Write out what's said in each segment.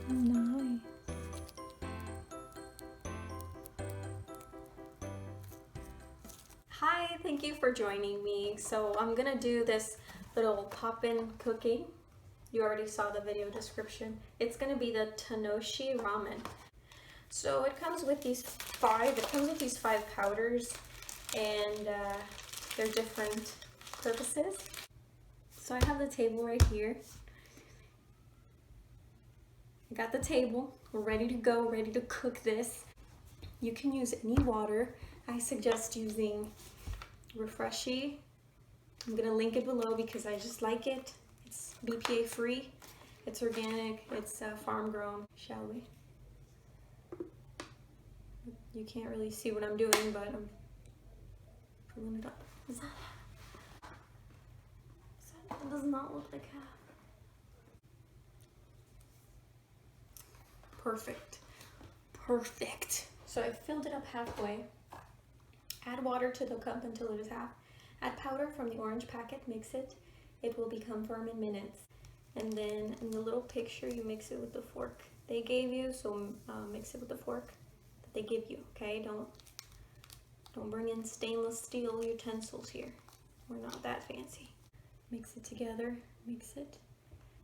Nice. Hi, thank you for joining me. So I'm gonna do this little Popin Cooking. You already saw the video description. It's gonna be the Tanoshi ramen. So it comes with these five powders, and they're different purposes. So I have the table right here. I got the table. We're ready to go, ready to cook this. You can use any water. I suggest using Refreshy. I'm gonna link it below because I just like it. It's BPA free, it's organic, it's farm grown. Shall we? You can't really see what I'm doing, but I'm pulling it up. That does not look like half. Perfect. Perfect. So I filled it up halfway. Add water to the cup until it is half. Add powder from the orange packet, mix it. It will become firm in minutes. And then in the little picture, you mix it with the fork they gave you, so mix it with the fork that they give you, okay? Don't bring in stainless steel utensils here. We're not that fancy. Mix it together, mix it.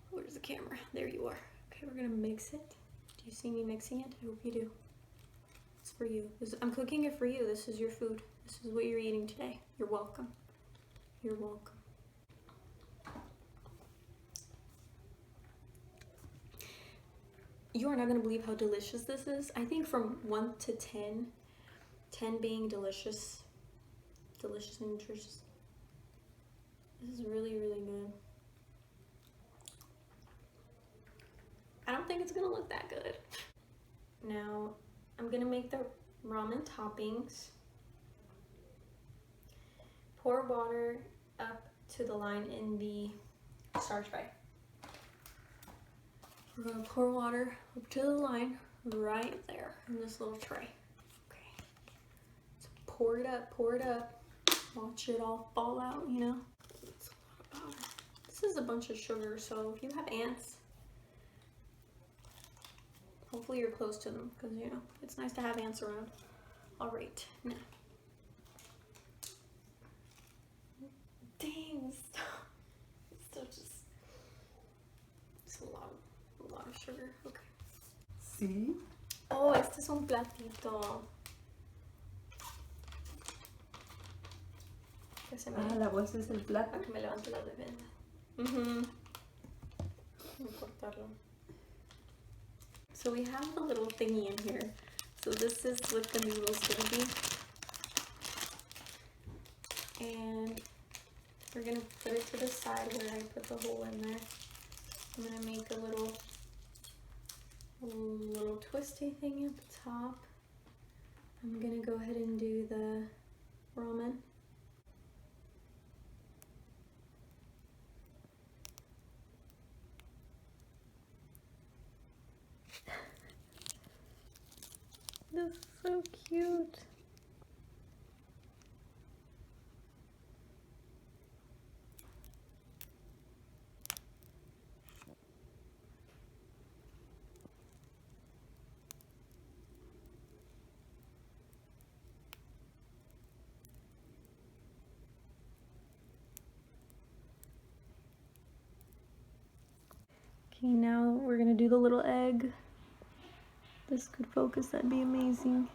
Where's the camera? There you are. Okay, we're gonna mix it. Do you see me mixing it? I hope you do. It's for you. I'm cooking it for you. This is your food. This is what you're eating today. You're welcome. You're welcome. You are not going to believe how delicious this is. I think from 1 to 10, 10 being delicious, delicious and nutritious. This is really, really good. I don't think it's going to look that good. Now, I'm going to make the ramen toppings. Pour water up to the line in the starch tray. We're gonna pour water up to the line right there in this little tray. Okay. So pour it up. Watch it all fall out, you know? It's a lot of powder. This is a bunch of sugar, so if you have ants, hopefully you're close to them, because, you know, it's nice to have ants around. All right, now. Dang, stop. It's still just, it's a lot of sugar. Okay. Sí. Oh, este es un platito. Que se me... Ah, la bolsa es el plato. Para que me levante la defensa. Voy a cortarlo. So we have the little thingy in here. So this is what the noodle's gonna be. And we're gonna put it to the side where I put the hole in there. I'm gonna make a little twisty thing at the top. I'm gonna go ahead and do the ramen. This is so cute. Okay, now we're gonna do the little egg. This could focus, that'd be amazing.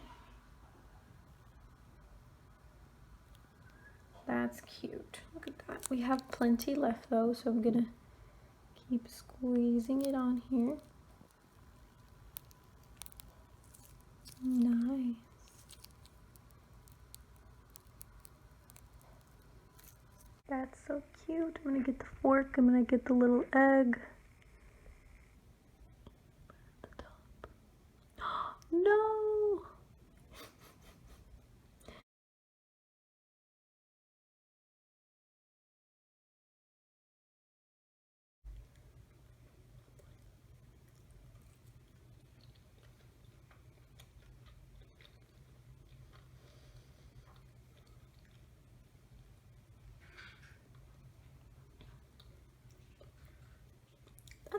That's cute. Look at that. We have plenty left though, so I'm gonna keep squeezing it on here. Nice. That's so cute. I'm gonna get the fork, I'm gonna get the little egg. At the top. No!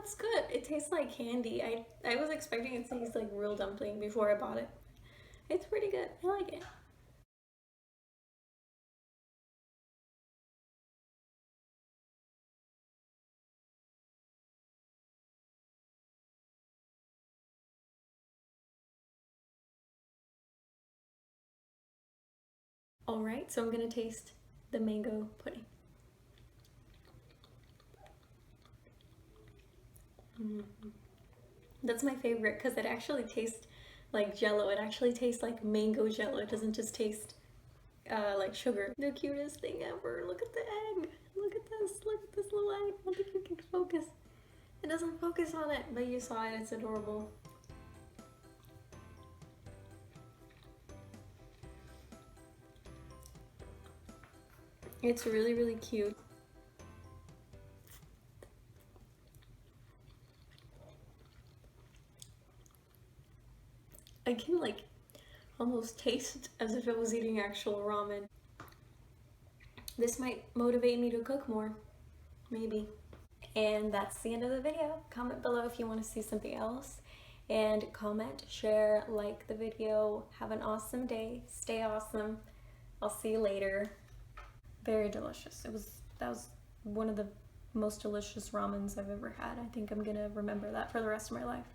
it's good. It tastes like candy. I was expecting it to taste like real dumpling before I bought it. It's pretty good. I like it. Alright, so I'm gonna taste the mango pudding. That's my favorite because it actually tastes like jello. It actually tastes like mango jello. It doesn't just taste like sugar. The cutest thing ever. Look at the egg. Look at this. Look at this little egg. I don't think you can focus. It doesn't focus on it, but you saw it. It's adorable. It's really, really cute. I can like almost taste as if I was eating actual ramen. This might motivate me to cook more, maybe. And that's the end of the video. Comment below if you want to see something else. And comment, share, like the video. Have an awesome day. Stay awesome. I'll see you later. Very delicious. That was one of the most delicious ramens I've ever had. I think I'm gonna remember that for the rest of my life.